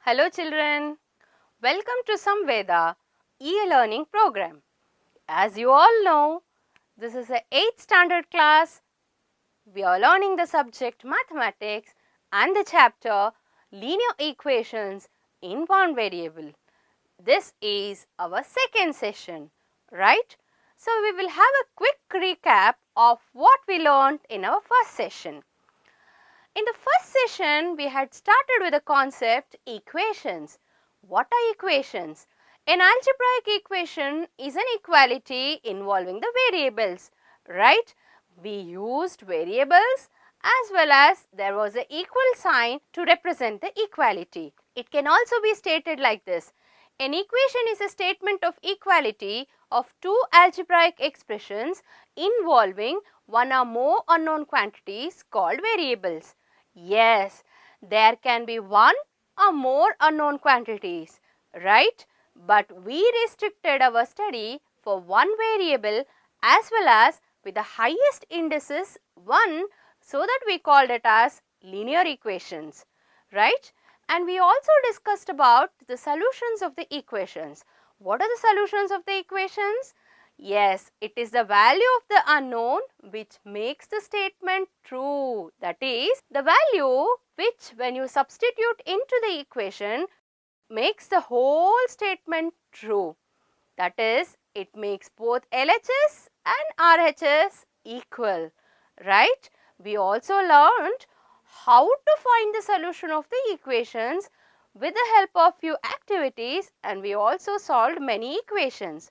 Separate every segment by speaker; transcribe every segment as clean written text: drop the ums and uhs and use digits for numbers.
Speaker 1: Hello children, welcome to Samveda e-learning program. As you all know, this is the 8th standard class. We are learning the subject mathematics and the chapter linear equations in one variable. This is our second session, right? So we will have a quick recap of what we learned in our first session. In the first session, we had started with the concept equations. What are equations? An algebraic equation is an equality involving the variables, right? We used variables as well as there was an equal sign to represent the equality. It can also be stated like this. An equation is a statement of equality of two algebraic expressions involving one or more unknown quantities called variables. Yes, there can be one or more unknown quantities, right? But we restricted our study for one variable as well as with the highest indices 1, so that we called it as linear equations, right? And we also discussed about the solutions of the equations. What are the solutions of the equations? Yes, it is the value of the unknown which makes the statement true. That is, the value which when you substitute into the equation makes the whole statement true. That is, it makes both LHS and RHS equal, right? We also learned how to find the solution of the equations with the help of few activities, and we also solved many equations.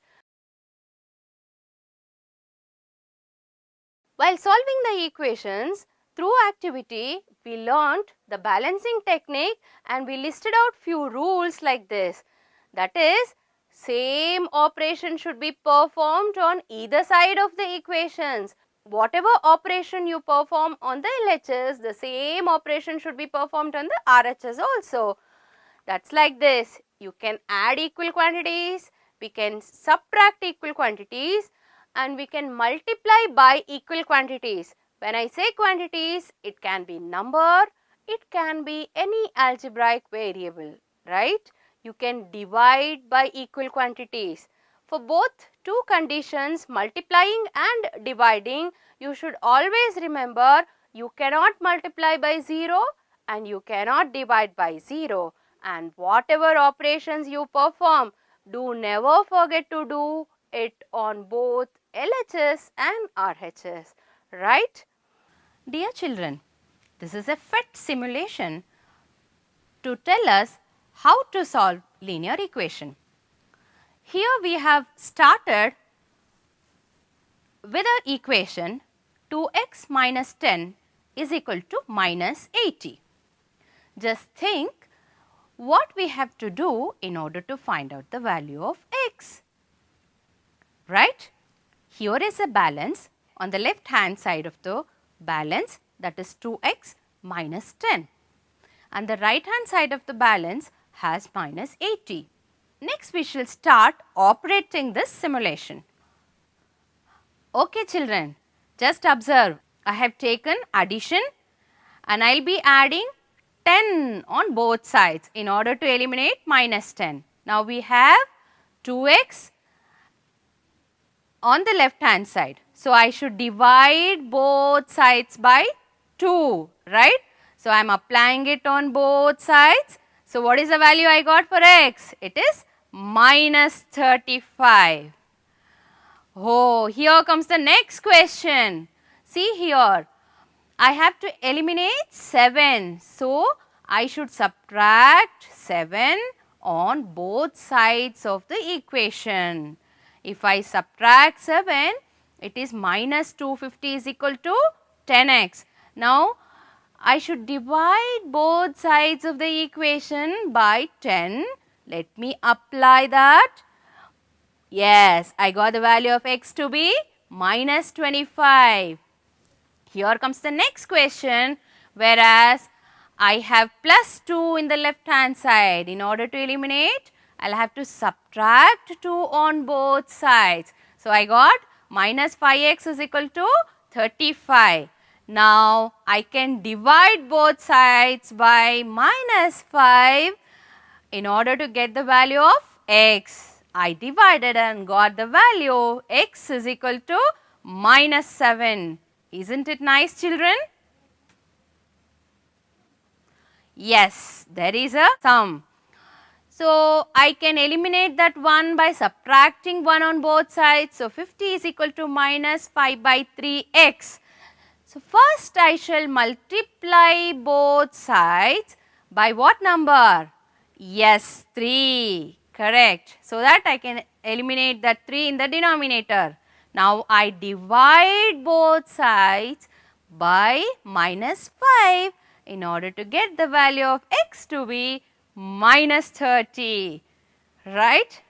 Speaker 1: While solving the equations through activity, we learnt the balancing technique and we listed out few rules like this. That is, same operation should be performed on either side of the equations. Whatever operation you perform on the LHS, the same operation should be performed on the RHS also. That's like this. You can add equal quantities, we can subtract equal quantities, and we can multiply by equal quantities. When I say quantities, it can be number, it can be any algebraic variable, right? You can divide by equal quantities. For both two conditions, multiplying and dividing, you should always remember you cannot multiply by 0 and you cannot divide by 0. And whatever operations you perform, do never forget to do it on both LHS and RHS, right? Dear children, this is a PhET simulation to tell us how to solve linear equation. Here we have started with an equation 2x minus 10 is equal to minus 80. Just think what we have to do in order to find out the value of x. Right? Here is a balance on the left hand side of the balance, that is 2x minus 10, and the right hand side of the balance has minus 80. Next we shall start operating this simulation. Okay children, just observe, I have taken addition and I will be adding 10 on both sides in order to eliminate minus 10. Now we have 2x on the left hand side. So I should divide both sides by 2, right? So I am applying it on both sides. So what is the value I got for x? It is minus 35. Oh, here comes the next question. See here, I have to eliminate 7. So I should subtract 7 on both sides of the equation. If I subtract 7, it is minus 250 is equal to 10x. Now, I should divide both sides of the equation by 10. Let me apply that. Yes, I got the value of x to be minus 25. Here comes the next question, whereas I have plus 2 in the left hand side. In order to eliminate, I will have to subtract 2 on both sides. So, I got minus 5x is equal to 35. Now, I can divide both sides by minus 5 In order to get the value of x, I divided and got the value x is equal to minus 7. Isn't it nice, children? Yes, there is a sum. So, I can eliminate that 1 by subtracting 1 on both sides. So, 50 is equal to minus 5 by 3x. So, first I shall multiply both sides by what number? Yes, 3. Correct. So, that I can eliminate that 3 in the denominator. Now, I divide both sides by minus 5 in order to get the value of x to be minus 30. Right?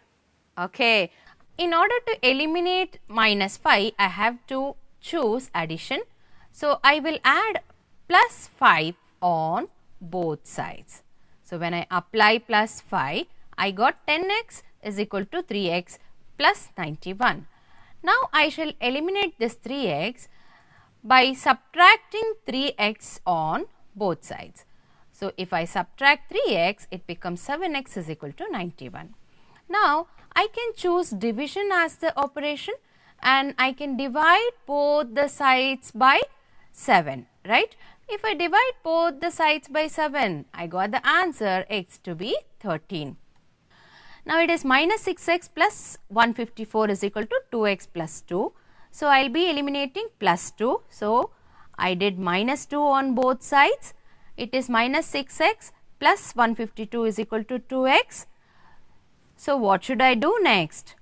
Speaker 1: Okay. In order to eliminate minus 5, I have to choose addition. So, I will add plus 5 on both sides. So, when I apply plus 5, I got 10x is equal to 3x plus 91. Now, I shall eliminate this 3x by subtracting 3x on both sides. So, if I subtract 3x, it becomes 7x is equal to 91. Now, I can choose division as the operation and I can divide both the sides by 7, right? If I divide both the sides by 7, I got the answer x to be 13. Now, it is minus 6x plus 154 is equal to 2x plus 2. So, I will be eliminating plus 2. So, I did minus 2 on both sides. It is minus 6x plus 152 is equal to 2x. So, what should I do next?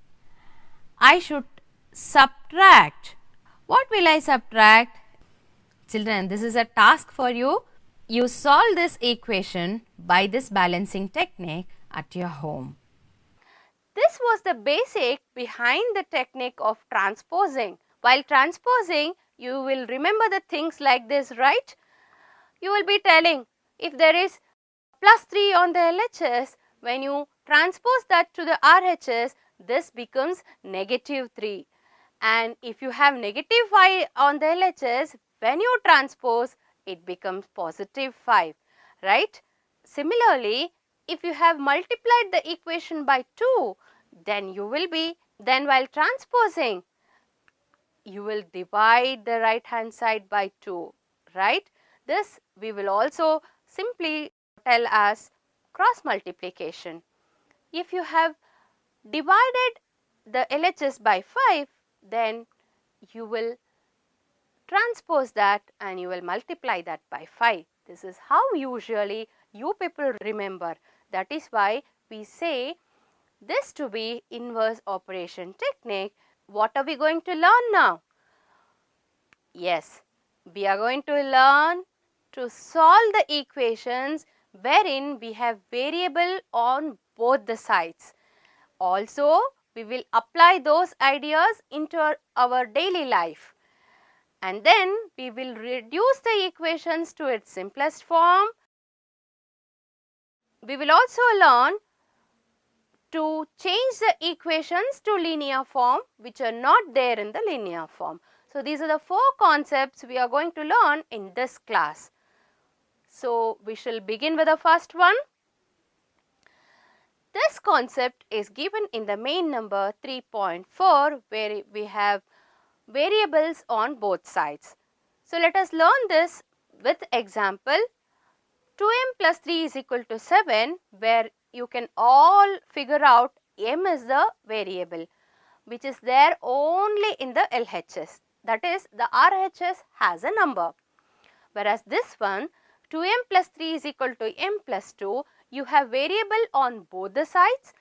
Speaker 1: I should subtract. What will I subtract? Children, this is a task for you. You solve this equation by this balancing technique at your home. This was the basic behind the technique of transposing. While transposing, you will remember the things like this, right? You will be telling if there is plus 3 on the LHS, when you transpose that to the RHS, this becomes negative 3. And if you have negative 5 on the LHS, when you transpose, it becomes positive 5, right? Similarly, if you have multiplied the equation by 2, then while transposing, you will divide the right hand side by 2, right? This we will also simply tell as cross multiplication. If you have divided the LHS by 5, then you will transpose that and you will multiply that by 5. This is how usually you people remember. That is why we say this to be inverse operation technique. What are we going to learn now? Yes, we are going to learn to solve the equations wherein we have variable on both the sides. Also, we will apply those ideas into our daily life. And then we will reduce the equations to its simplest form. We will also learn to change the equations to linear form which are not there in the linear form. So, these are the 4 concepts we are going to learn in this class. So, we shall begin with the first one. This concept is given in the main number 3.4 where we have variables on both sides. So, let us learn this with example 2m plus 3 is equal to 7 where you can all figure out m is the variable which is there only in the LHS, that is the RHS has a number. Whereas this one 2m plus 3 is equal to m plus 2, you have variable on both the sides,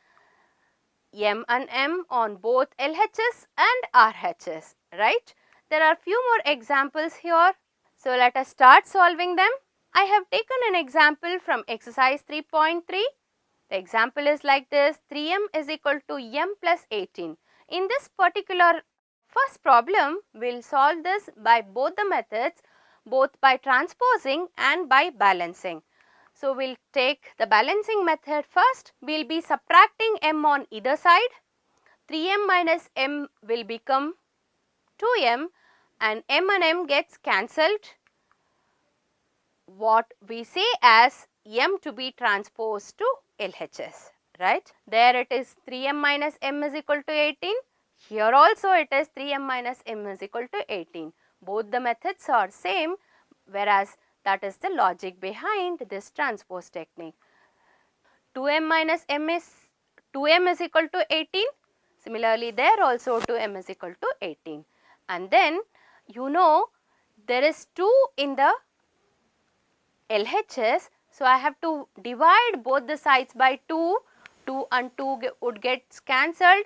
Speaker 1: m and m on both LHS and RHS, right? There are few more examples here. So, let us start solving them. I have taken an example from exercise 3.3. The example is like this, 3m is equal to m plus 18. In this particular first problem, we will solve this by both the methods, both by transposing and by balancing. So, we will take the balancing method first. We will be subtracting m on either side. 3m minus m will become 2m and m gets cancelled. What we say as m to be transposed to LHS, right? There it is 3m minus m is equal to 18. Here also it is 3m minus m is equal to 18. Both the methods are same, whereas that is the logic behind this transpose technique. 2m minus m is 2m is equal to 18. Similarly, there also 2m is equal to 18. And then you know there is 2 in the LHS. So, I have to divide both the sides by 2. 2 and 2 would get cancelled,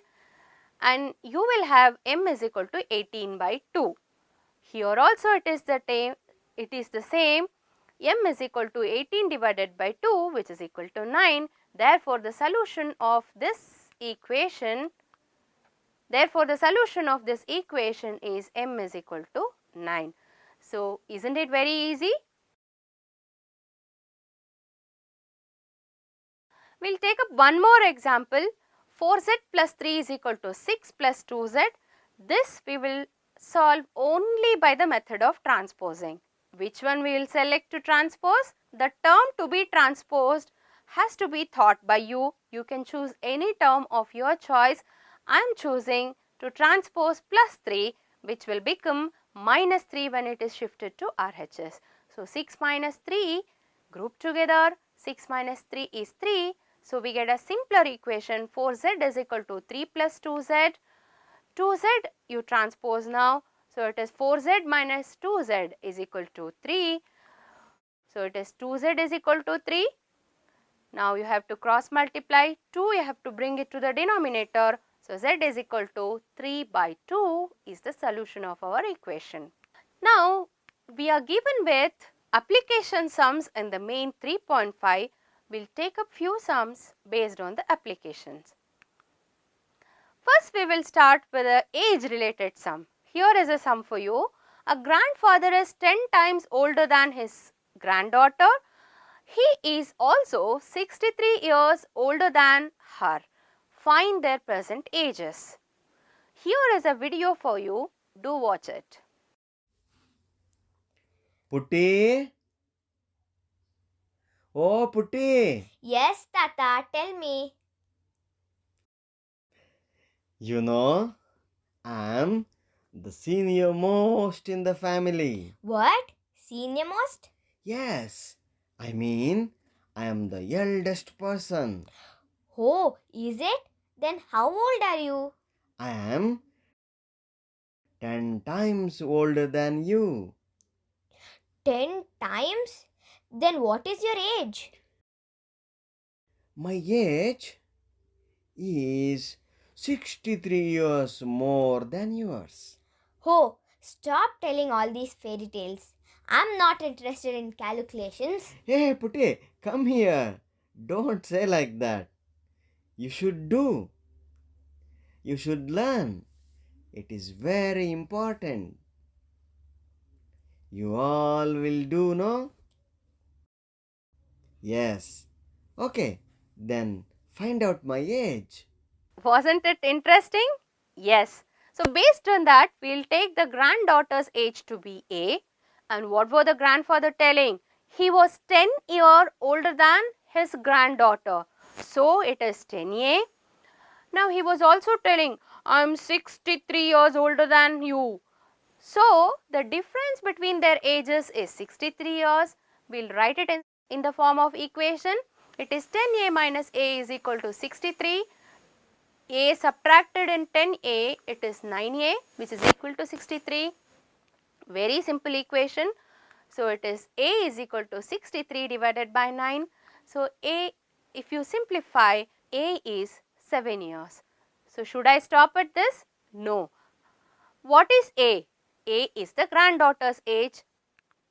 Speaker 1: and you will have m is equal to 18 by 2. Here also it is the same. M is equal to 18 divided by 2, which is equal to 9. Therefore, the solution of this equation is m is equal to 9. So, isn't it very easy? We will take up one more example. 4z plus 3 is equal to 6 plus 2z. This we will solve only by the method of transposing. Which one we will select to transpose? The term to be transposed has to be thought by you. You can choose any term of your choice. I am choosing to transpose plus 3, which will become minus 3 when it is shifted to RHS. So, 6 minus 3 group together, 6 minus 3 is 3. So, we get a simpler equation. 4z is equal to 3 plus 2z. 2z you transpose now. So, it is 4z minus 2z is equal to 3. So, it is 2z is equal to 3. Now, you have to cross multiply 2, you have to bring it to the denominator. So, z is equal to 3 by 2 is the solution of our equation. Now, we are given with application sums in the main 3.5. We will take up few sums based on the applications. First, we will start with the age related sum. Here is a sum for you. A grandfather is 10 times older than his granddaughter. He is also 63 years older than her. Find their present ages. Here is a video for you. Do watch it.
Speaker 2: Putti? Oh, Putti!
Speaker 3: Yes, Tata, tell me.
Speaker 2: You know, I'm the senior most in the family.
Speaker 3: What? Senior most?
Speaker 2: Yes, I mean, I am the eldest person.
Speaker 3: Oh, is it? Then how old are you?
Speaker 2: I am 10 times older than you.
Speaker 3: 10 times? Then what is your age?
Speaker 2: My age is 63 years more than yours.
Speaker 3: Oh, stop telling all these fairy tales. I'm not interested in calculations.
Speaker 2: Hey, Putti, come here. Don't say like that. You should do. You should learn. It is very important. You all will do, no? Yes. Okay, then find out my age.
Speaker 1: Wasn't it interesting? Yes. So, based on that, we will take the granddaughter's age to be A. And what was the grandfather telling? He was 10 years older than his granddaughter. So, it is 10A. Now, he was also telling, I am 63 years older than you. So, the difference between their ages is 63 years. We will write it in the form of equation. It is 10A minus A is equal to 63. A subtracted in 10A, it is 9A, which is equal to 63. Very simple equation. So, it is A is equal to 63 divided by 9. So, A, if you simplify, A is 7 years. So, should I stop at this? No. What is A? A is the granddaughter's age.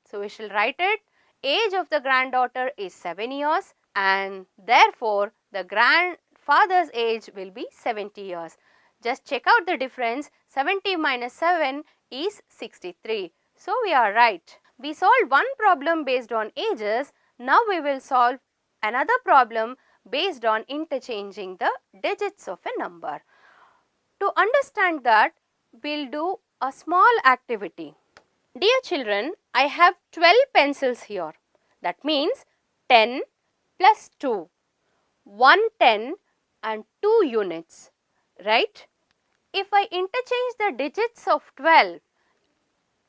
Speaker 1: So, we shall write it. Age of the granddaughter is 7 years, and therefore, the grandfather's age will be 70 years. Just check out the difference. 70 minus 7 is 63. So, we are right. We solved one problem based on ages. Now, we will solve another problem based on interchanging the digits of a number. To understand that, we will do a small activity. Dear children, I have 12 pencils here. That means 10 plus 2, 110 and 2 units, right? If I interchange the digits of 12,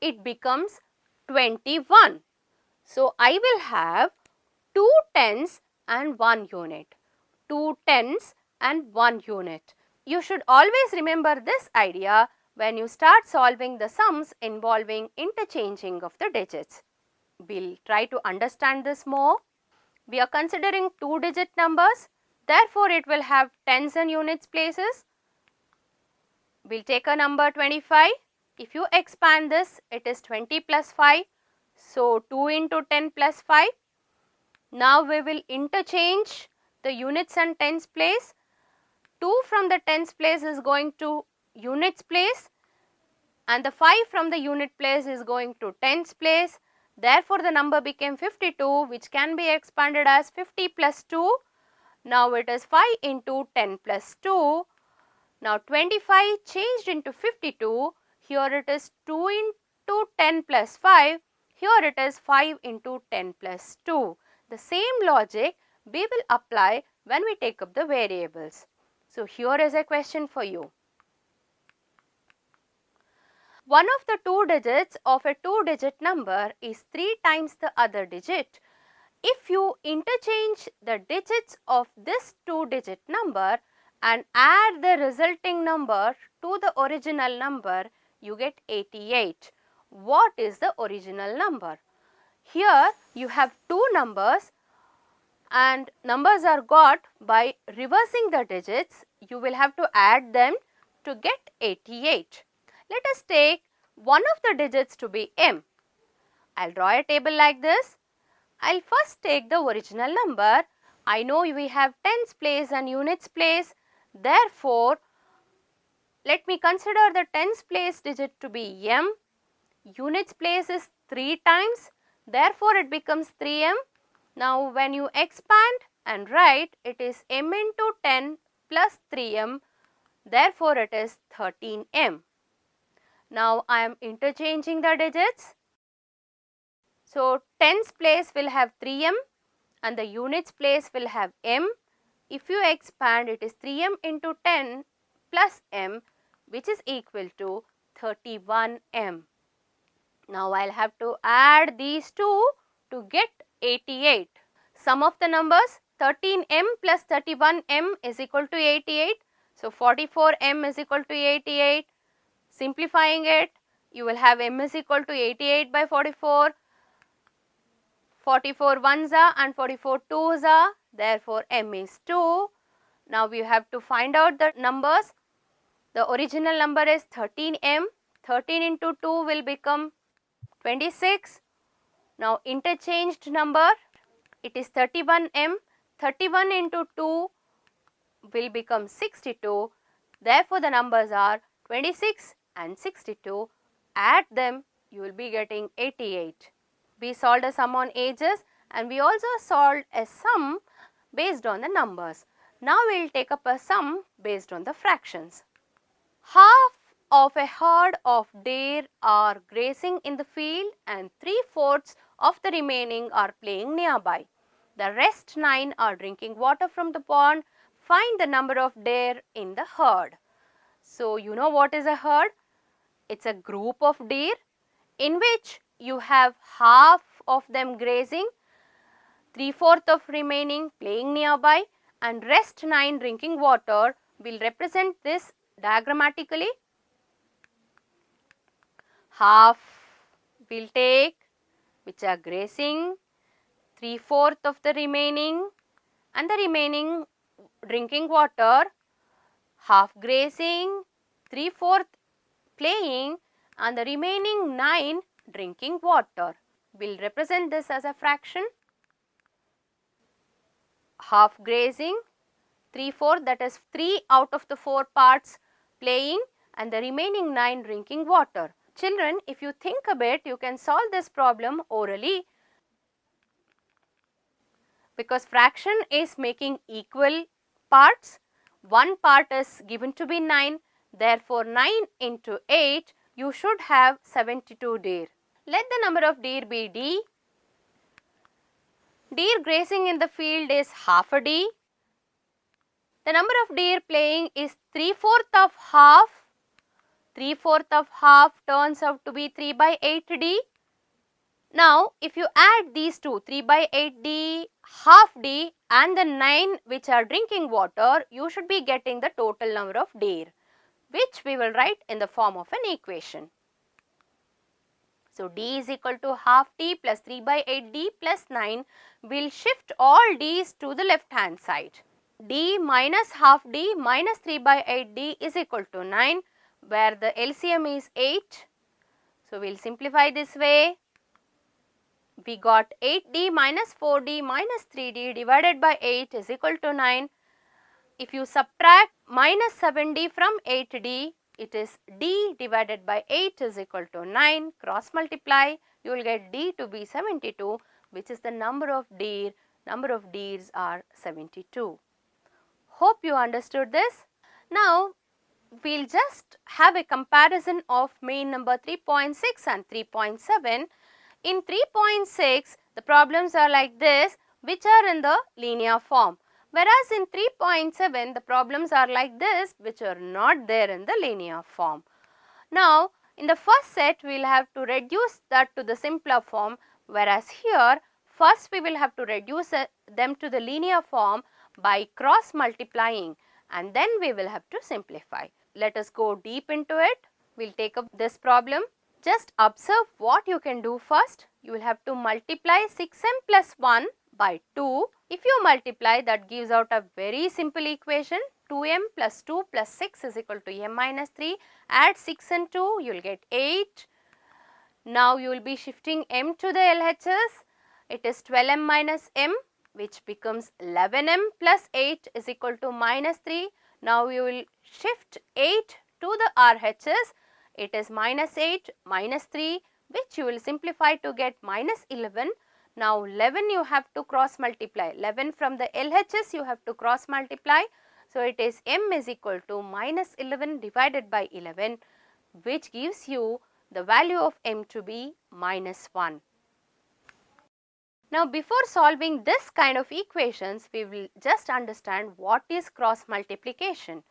Speaker 1: it becomes 21. So, I will have 2 tens and 1 unit. 2 tens and 1 unit. You should always remember this idea when you start solving the sums involving interchanging of the digits. We'll try to understand this more. We are considering 2-digit numbers, therefore it will have tens and units places. We'll take a number 25. If you expand this, it is 20 plus 5. So, 2 into 10 plus 5. Now, we will interchange the units and tens place. 2 from the tens place is going to units place and the 5 from the unit place is going to tens place. Therefore, the number became 52, which can be expanded as 50 plus 2. Now, it is 5 into 10 plus 2. Now, 25 changed into 52. Here it is 2 into 10 plus 5. Here it is 5 into 10 plus 2. The same logic we will apply when we take up the variables. So, here is a question for you. One of the 2 digits of a 2-digit number is 3 times the other digit. If you interchange the digits of this 2-digit number and add the resulting number to the original number, you get 88. What is the original number? Here you have 2 numbers and numbers are got by reversing the digits. You will have to add them to get 88. Let us take one of the digits to be m. I'll draw a table like this. I'll first take the original number. I know we have tens place and units place. Therefore, let me consider the tens place digit to be m. Units place is 3 times. Therefore, it becomes 3m. Now, when you expand and write, it is m into 10 plus 3m. Therefore, it is 13m. Now, I am interchanging the digits. So, tens place will have 3m and the units place will have m. If you expand, it is 3m into 10 plus m, which is equal to 31m. Now, I will have to add these two to get 88. Sum of the numbers 13m plus 31m is equal to 88. So, 44m is equal to 88. Simplifying it, you will have m is equal to 88 by 44. 44 ones are and 44 twos are. Therefore, m is 2. Now, we have to find out the numbers. The original number is 13m. 13 into 2 will become 26. Now, interchanged number, it is 31m. 31 into 2 will become 62. Therefore, the numbers are 26 and 62. Add them, you will be getting 88. We solved a sum on ages and we also solved a sum based on the numbers. Now, we will take up a sum based on the fractions. Half of a herd of deer are grazing in the field and 3/4 of the remaining are playing nearby. The rest 9 are drinking water from the pond. Find the number of deer in the herd. So, you know what is a herd? It's a group of deer in which you have half of them grazing, 3/4 of remaining playing nearby and rest 9 drinking water. Will represent this diagrammatically. Half will take which are grazing, 3/4 of the remaining and the remaining drinking water, half grazing, 3/4 playing and the remaining 9 drinking water. Will represent this as a fraction. Half grazing, 3/4, that is 3 out of the 4 parts playing and the remaining 9 drinking water. Children, if you think a bit, you can solve this problem orally because fraction is making equal parts. One part is given to be 9. Therefore, 9 into 8, you should have 72 deer. Let the number of deer be D. Deer grazing in the field is half a D. The number of deer playing is 3/4 of half. 3/4 of half turns out to be 3 by 8 D. Now, if you add these two, 3 by 8 D, half D and the 9 which are drinking water, you should be getting the total number of deer, which we will write in the form of an equation. So, D is equal to half D plus 3 by 8 D plus 9. We will shift all D's to the left hand side. D minus half D minus 3 by 8 D is equal to 9, where the LCM is 8. So, we will simplify this way. We got 8D minus 4D minus 3D divided by 8 is equal to 9. If you subtract minus 7D from 8D, it is D divided by 8 is equal to 9. Cross multiply, you will get D to be 72, which is the number of deer. Number of deers are 72. Hope you understood this. Now, we will just have a comparison of main number 3.6 and 3.7. In 3.6, the problems are like this, which are in the linear form, whereas in 3.7, the problems are like this, which are not there in the linear form. Now, in the first set, we will have to reduce that to the simpler form, whereas here, first we will have to reduce them to the linear form by cross multiplying, and then we will have to simplify. Let us go deep into it. We will take up this problem. Just observe what you can do first. You will have to multiply 6m plus 1 by 2. If you multiply, that gives out a very simple equation. 2m plus 2 plus 6 is equal to m minus 3. Add 6 and 2, you will get 8. Now, you will be shifting m to the LHS. It is 12m minus m, which becomes 11m plus 8 is equal to minus 3. Now, you will shift 8 to the RHS. It is minus 8 minus 3, which you will simplify to get minus 11. Now, 11 you have to cross multiply. 11 from the LHS you have to cross multiply. So, it is m is equal to minus 11 divided by 11, which gives you the value of m to be minus 1. Now, before solving this kind of equations, we will just understand what is cross multiplication.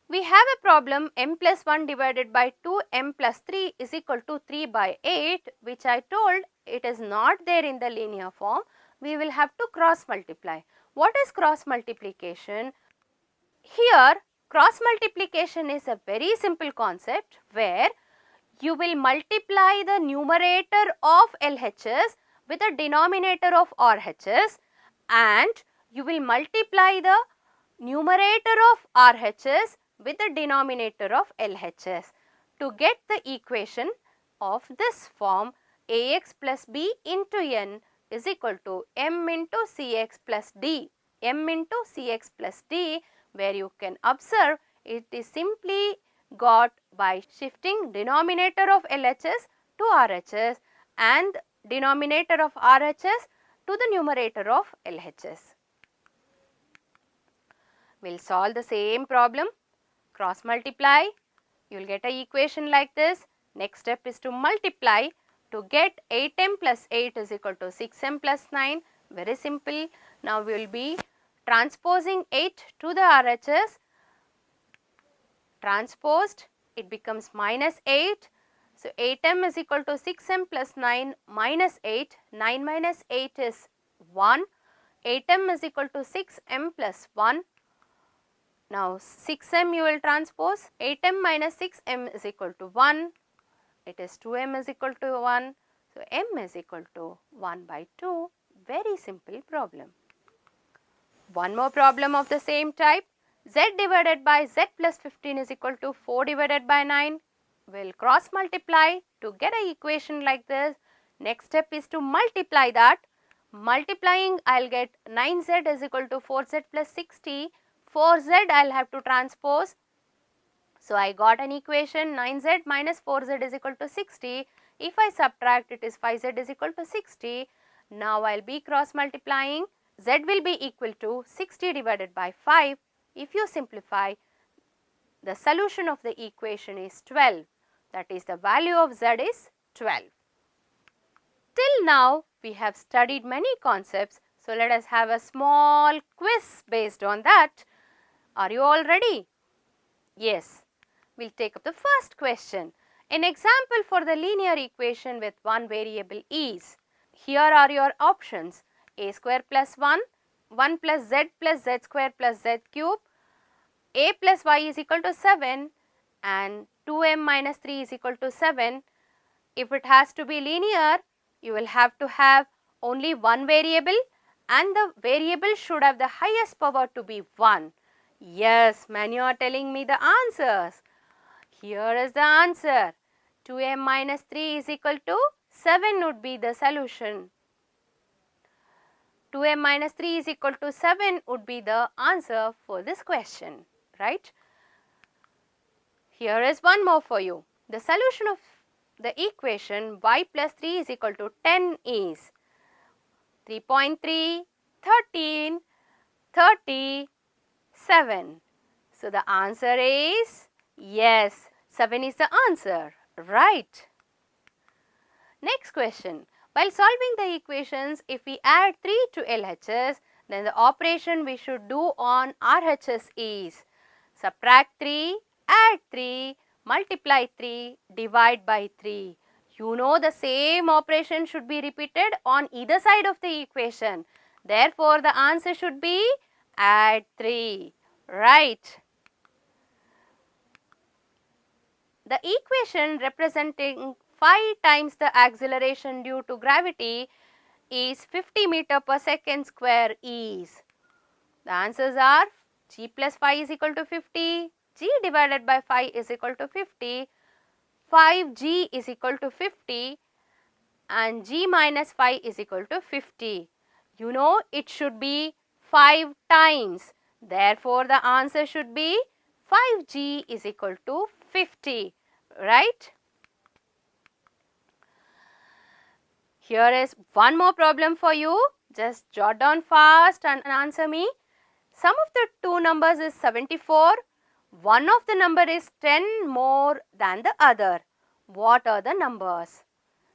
Speaker 1: We have a problem m plus 1 divided by 2 m plus 3 is equal to 3 by 8, which I told it is not there in the linear form. We will have to cross multiply. What is cross multiplication? Here, cross multiplication is a very simple concept where you will multiply the numerator of LHS with the denominator of RHS, and you will multiply the numerator of RHS with the denominator of LHS to get the equation of this form: Ax plus b into n is equal to m into Cx plus d. M into Cx plus d, where you can observe it is simply got by shifting denominator of LHS to RHS and denominator of RHS to the numerator of LHS. We will solve the same problem. Cross multiply, you will get an equation like this. Next step is to multiply to get 8m plus 8 is equal to 6m plus 9. Very simple. Now, we will be transposing 8 to the RHS. Transposed, it becomes minus 8. So, 8m is equal to 6m plus 9 minus 8. 9 minus 8 is 1. 8m is equal to 6m plus 1. Now, 6m you will transpose. 8m minus 6m is equal to 1. It is 2m is equal to 1. So, m is equal to 1 by 2. Very simple problem. One more problem of the same type. Z divided by z plus 15 is equal to 4 divided by 9. We will cross multiply to get an equation like this. Next step is to multiply that. Multiplying, I will get 9z is equal to 4z plus 60. 4z I will have to transpose. So, I got an equation 9z minus 4z is equal to 60. If I subtract, it is 5z is equal to 60. Now, I will be cross multiplying. Z will be equal to 60 divided by 5. If you simplify, the solution of the equation is 12. That is, the value of z is 12. Till now, we have studied many concepts. So let us have a small quiz based on that. Are you all ready? Yes. We'll take up the first question. An example for the linear equation with one variable is. Here are your options. A square plus 1, 1 plus z square plus z cube, a plus y is equal to 7 and 2m minus 3 is equal to 7. If it has to be linear, you will have to have only one variable and the variable should have the highest power to be 1. Yes, many are telling me the answers. Here is the answer. 2m minus 3 is equal to 7 would be the solution. 2m minus 3 is equal to 7 would be the answer for this question, right? Here is one more for you. The solution of the equation y plus 3 is equal to 10 is 3.3, 13, 37. So the answer is yes, 7 is the answer, right? Next question. While solving the equations, if we add 3 to LHS, then the operation we should do on RHS is subtract 3, add 3, multiply 3, divide by 3. You know the same operation should be repeated on either side of the equation. Therefore, the answer should be add 3, right? The equation representing 5 times the acceleration due to gravity is 50 meter per second square is. The answers are g plus 5 is equal to 50, g divided by 5 is equal to 50, 5g is equal to 50 and g minus 5 is equal to 50. You know it should be 5 times. Therefore, the answer should be 5g is equal to 50, right? Here is one more problem for you. Just jot down fast and answer me. Sum of the two numbers is 74. One of the number is 10 more than the other. What are the numbers?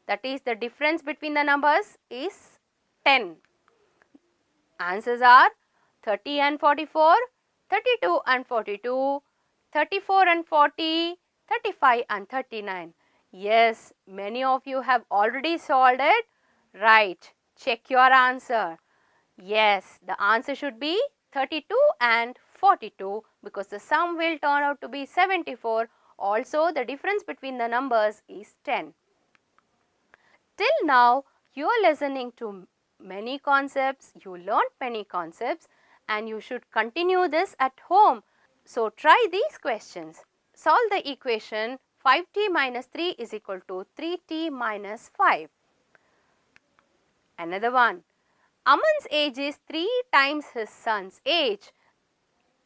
Speaker 1: That is, the difference between the numbers is 10. Answers are 30 and 44, 32 and 42, 34 and 40, 35 and 39. Yes, many of you have already solved it. Right. Check your answer. Yes, the answer should be 32 and 42 because the sum will turn out to be 74. Also, the difference between the numbers is 10. Till now, you are listening to many concepts, you learnt many concepts and you should continue this at home. So, try these questions. Solve the equation 5t minus 3 is equal to 3t minus 5. Another one. Aman's age is 3 times his son's age.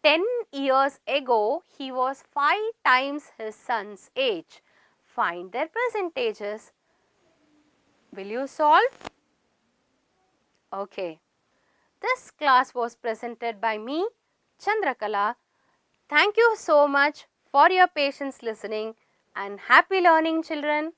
Speaker 1: 10 years ago, he was 5 times his son's age. Find their percentages. Will you solve? Okay. This class was presented by me, Chandrakala. Thank you so much for your patience listening and happy learning, children.